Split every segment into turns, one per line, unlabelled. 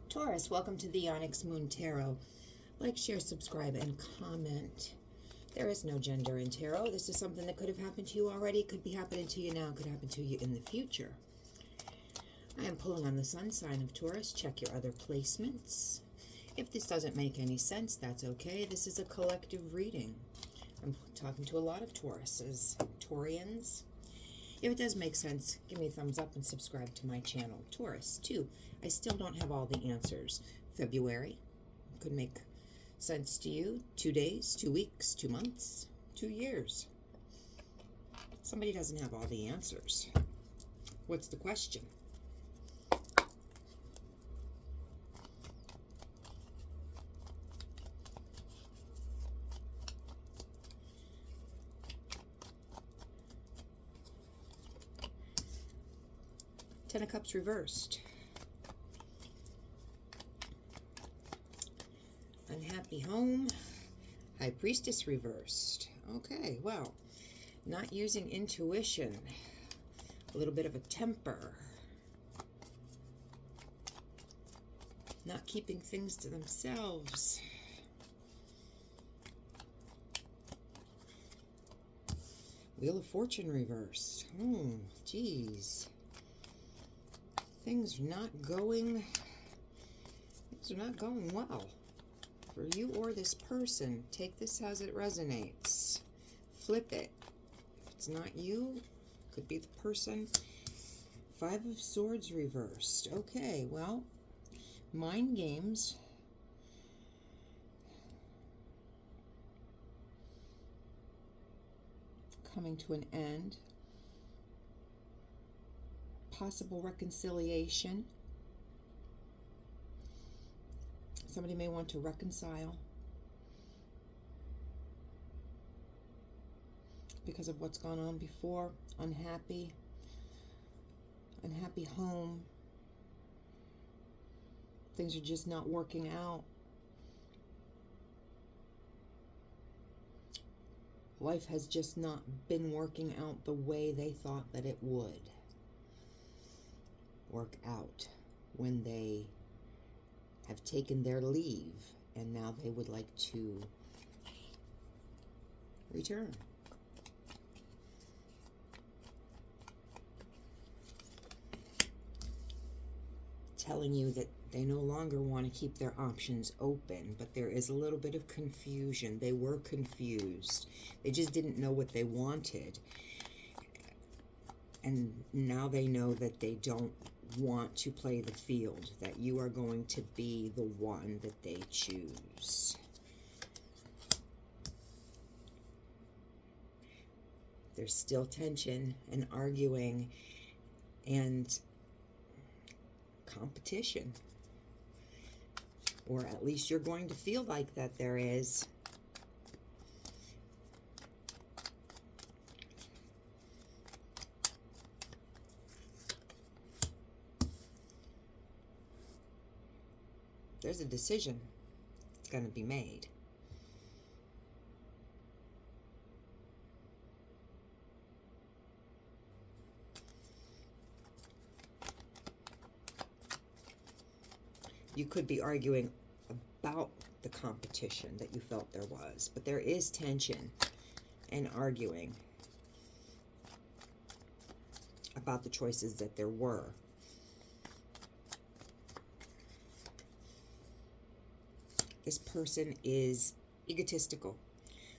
Taurus, welcome to the Onyx Moon Tarot. Like, share, subscribe, and comment. There is no gender in tarot. This is something that could have happened to you already, could be happening to you now, could happen to you in the future. I am pulling on the sun sign of Taurus. Check your other placements. If this doesn't make any sense, that's okay. This is a collective reading. I'm talking to a lot of Tauruses, Taurians. If it does make sense, give me a thumbs up and subscribe to my channel. Taurus, 2. I still don't have all the answers. February could make sense to you. 2 days, 2 weeks, 2 months, 2 years. Somebody doesn't have all the answers. What's the question? Ten of Cups reversed. Unhappy home. High Priestess reversed. Okay, well, not using intuition. A little bit of a temper. Not keeping things to themselves. Wheel of Fortune reversed. Geez. Things are not going well for you or this person. Take this as it resonates. Flip it. If it's not you, could be the person. 5 of Swords reversed. Okay, well, mind games. Coming to an end. Possible reconciliation. Somebody may want to reconcile because of what's gone on before. Unhappy home. Things are just not working out. Life has just not been working out the way they thought that it would work out when they have taken their leave, and now they would like to return. Telling you that they no longer want to keep their options open, but there is a little bit of confusion. They were confused. They just didn't know what they wanted. And now they know that they don't want to play the field, that you are going to be the one that they choose. There's still tension and arguing and competition. Or at least you're going to feel like that there is. There's a decision that's going to be made. You could be arguing about the competition that you felt there was, but there is tension and arguing about the choices that there were. This person is egotistical.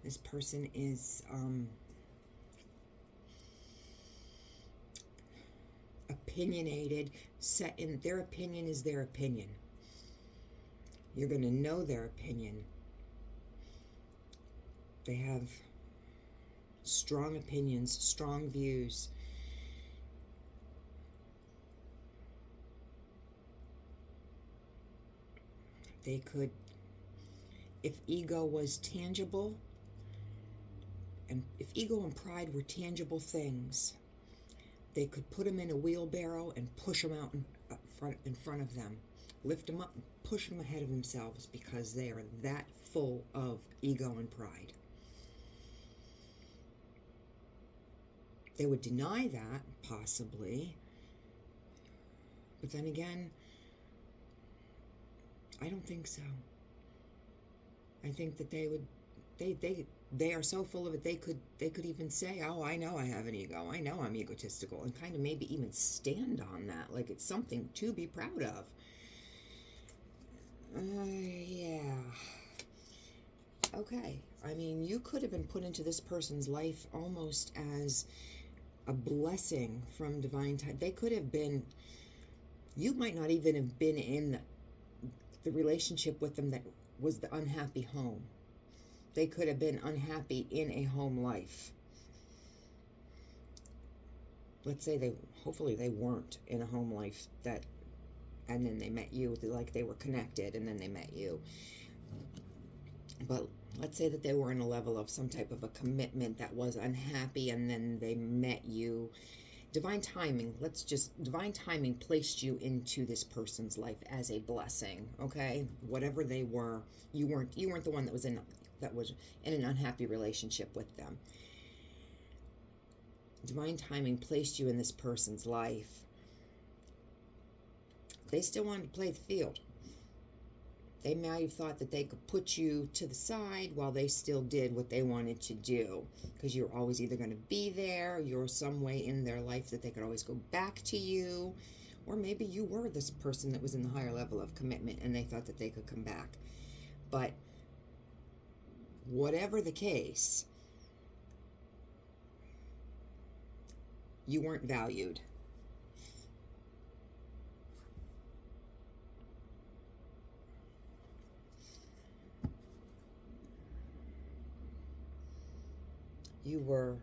This person is opinionated, set in their opinion is their opinion. You're going to know their opinion. They have strong opinions, strong views. They could, if ego was tangible, and if ego and pride were tangible things, they could put them in a wheelbarrow and push them out in front of them. Lift them up and push them ahead of themselves because they are that full of ego and pride. They would deny that, possibly. But then again, I don't think so. I think that they are so full of it, they could even say, oh, I know I have an ego, I know I'm egotistical, and kind of maybe even stand on that, like it's something to be proud of. Yeah. Okay. I mean, you could have been put into this person's life almost as a blessing from divine time. They could have been, you might not even have been in the relationship with them that was the unhappy home. They could have been unhappy in a home life. Let's say hopefully they weren't in a home life and then they met you, like they were connected and then they met you. But let's say that they were in a level of some type of a commitment that was unhappy and then they met you. Divine timing placed you into this person's life as a blessing, okay? Whatever they were, you weren't the one that was in an unhappy relationship with them. Divine timing placed you in this person's life. They still wanted to play the field. They might have thought that they could put you to the side while they still did what they wanted to do, because you're always either going to be there, you're some way in their life that they could always go back to you, or maybe you were this person that was in the higher level of commitment and they thought that they could come back. But whatever the case, you weren't valued. You were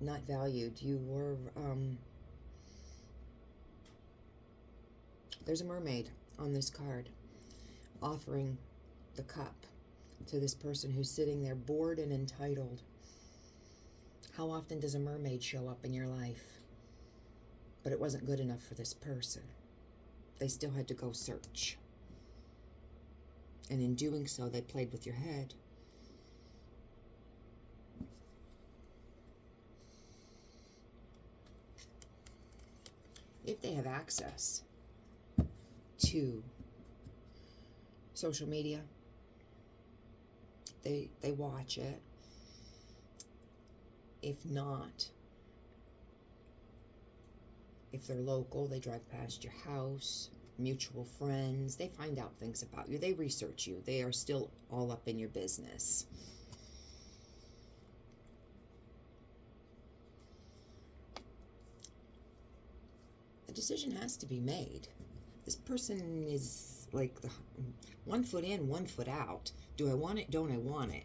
not valued. You were, there's a mermaid on this card offering the cup to this person who's sitting there bored and entitled. How often does a mermaid show up in your life? But it wasn't good enough for this person. They still had to go search. And in doing so, they played with your head. If they have access to social media, they watch it. If not, if they're local, they drive past your house, mutual friends, they find out things about you, they research you, they are still all up in your business. A decision has to be made. This person is like the 1 foot in, 1 foot out. Do I want it? Don't I want it?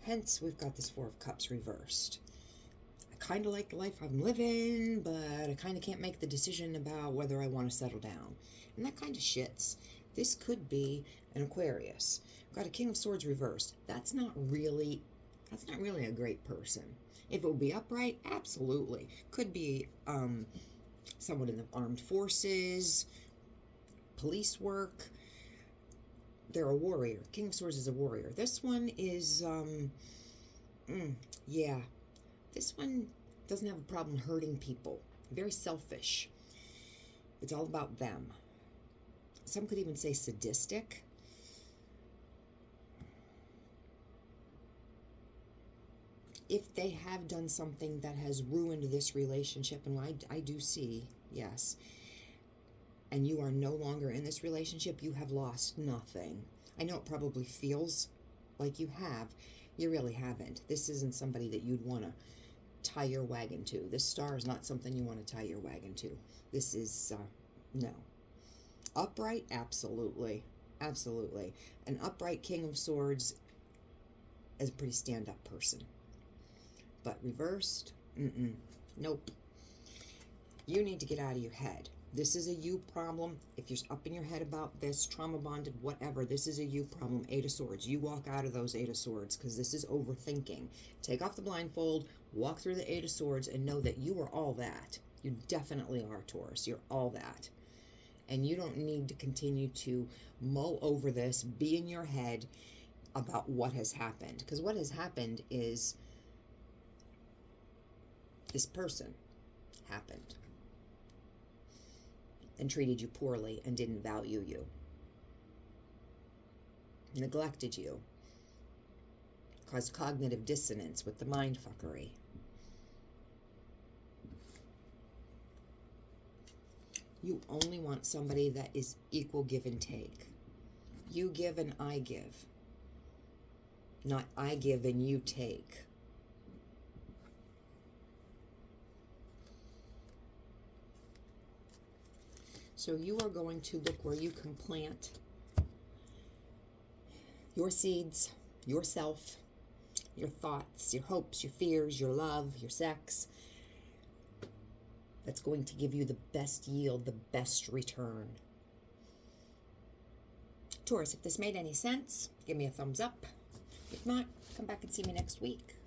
Hence, we've got this 4 of Cups reversed. I kind of like the life I'm living, but I kind of can't make the decision about whether I want to settle down. And that kind of shits. This could be an Aquarius. Got a King of Swords reversed. That's not really a great person. If it would be upright, absolutely. Could be someone in the armed forces, police work. They're a warrior. King of Swords is a warrior. This one is, yeah. This one doesn't have a problem hurting people. Very selfish. It's all about them. Some could even say sadistic. If they have done something that has ruined this relationship, and I do see, yes, and you are no longer in this relationship, you have lost nothing. I know it probably feels like you have. You really haven't. This isn't somebody that you'd want to tie your wagon to. This star is not something you want to tie your wagon to. This is, no. Upright? Absolutely. Absolutely. An upright King of Swords is a pretty stand-up person. But reversed? Nope. You need to get out of your head. This is a you problem. If you're up in your head about this, trauma bonded, whatever, this is a you problem. 8 of Swords. You walk out of those 8 of Swords because this is overthinking. Take off the blindfold, walk through the 8 of Swords, and know that you are all that. You definitely are, Taurus. You're all that. And you don't need to continue to mull over this, be in your head about what has happened. Because what has happened is this person happened and treated you poorly and didn't value you. neglected you, caused cognitive dissonance with the mind fuckery. You only want somebody that is equal give and take. You give and I give. Not I give and you take. So you are going to look where you can plant your seeds, yourself, your thoughts, your hopes, your fears, your love, your sex. That's going to give you the best yield, the best return. Taurus, if this made any sense, give me a thumbs up. If not, come back and see me next week.